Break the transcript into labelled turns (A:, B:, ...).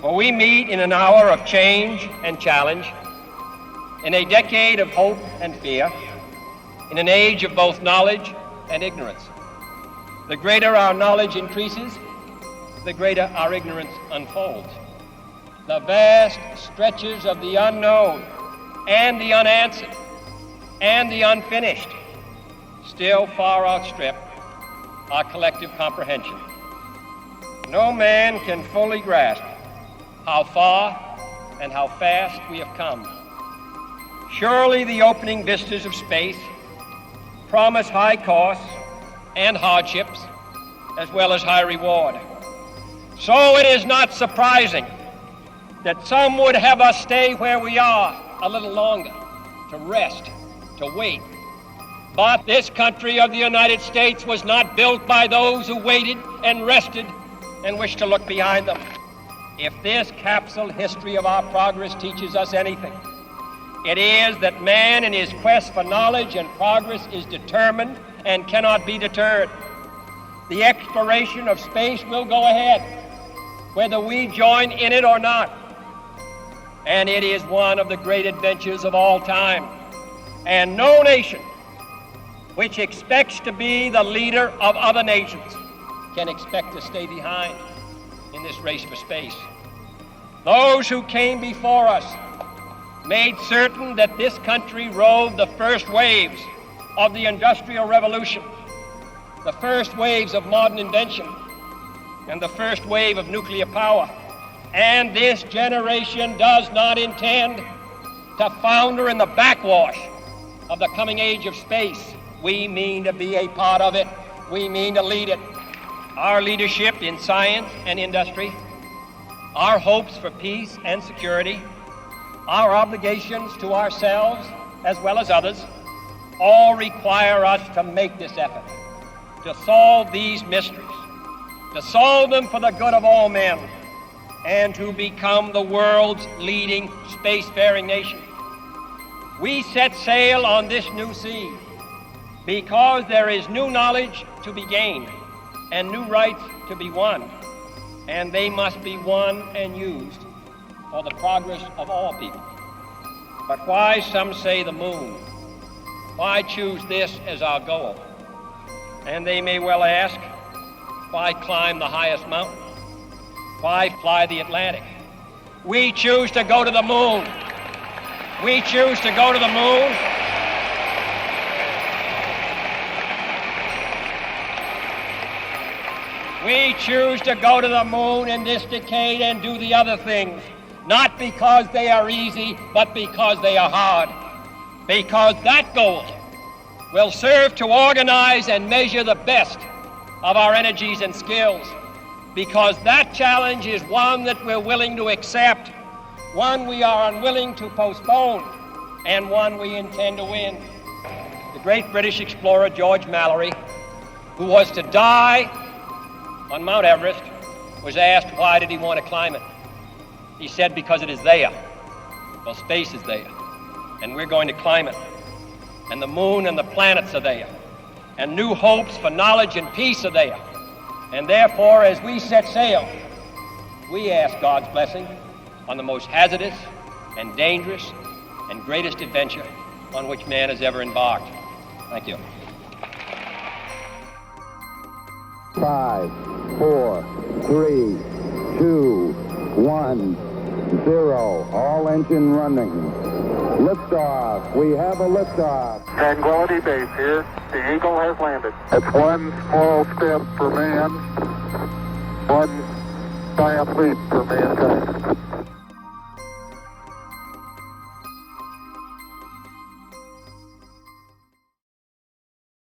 A: For we meet in an hour of change and challenge, in a decade of hope and fear, in an age of both knowledge and ignorance. The greater our knowledge increases, the greater our ignorance unfolds. The vast stretches of the unknown and the unanswered and the unfinished still far outstrip our collective comprehension. No man can fully grasp how far and how fast we have come. Surely the opening vistas of space promise high costs and hardships, as well as high reward. So it is not surprising that some would have us stay where we are a little longer, to rest, to wait. But this country of the United States was not built by those who waited and rested and wished to look behind them. If this capsule history of our progress teaches us anything, it is that man in his quest for knowledge and progress is determined and cannot be deterred. The exploration of space will go ahead, whether we join in it or not. And it is one of the great adventures of all time. And no nation which expects to be the leader of other nations can expect to stay behind in this race for space. Those who came before us made certain that this country rode the first waves of the Industrial Revolution, the first waves of modern invention, and the first wave of nuclear power. And this generation does not intend to founder in the backwash of the coming age of space. We mean to be a part of it. We mean to lead it. Our leadership in science and industry, our hopes for peace and security, our obligations to ourselves as well as others, all require us to make this effort, to solve these mysteries, to solve them for the good of all men, and to become the world's leading spacefaring nation. We set sail on this new sea because there is new knowledge to be gained and new rights to be won, and they must be won and used for the progress of all people. But why, some say, the moon? Why choose this as our goal? And they may well ask, why climb the highest mountain? Why fly the Atlantic? We choose to go to the moon. We choose to go to the moon We choose to go to the moon in this decade and do the other things, not because they are easy, but because they are hard. Because that goal will serve to organize and measure the best of our energies and skills. Because that challenge is one that we're willing to accept, one we are unwilling to postpone, and one we intend to win. The great British explorer George Mallory, who was to die on Mount Everest, was asked why did he want to climb it. He said, because it is there. Well, space is there, and we're going to climb it. And the moon and the planets are there, and new hopes for knowledge and peace are there. And therefore, as we set sail, we ask God's blessing on the most hazardous and dangerous and greatest adventure on which man has ever embarked. Thank you.
B: 5, 4, 3, 2, 1, 0. All engine running. Liftoff. We have a liftoff.
C: Tranquility Base here. The Eagle has landed. It's one small step for man, one giant leap for mankind.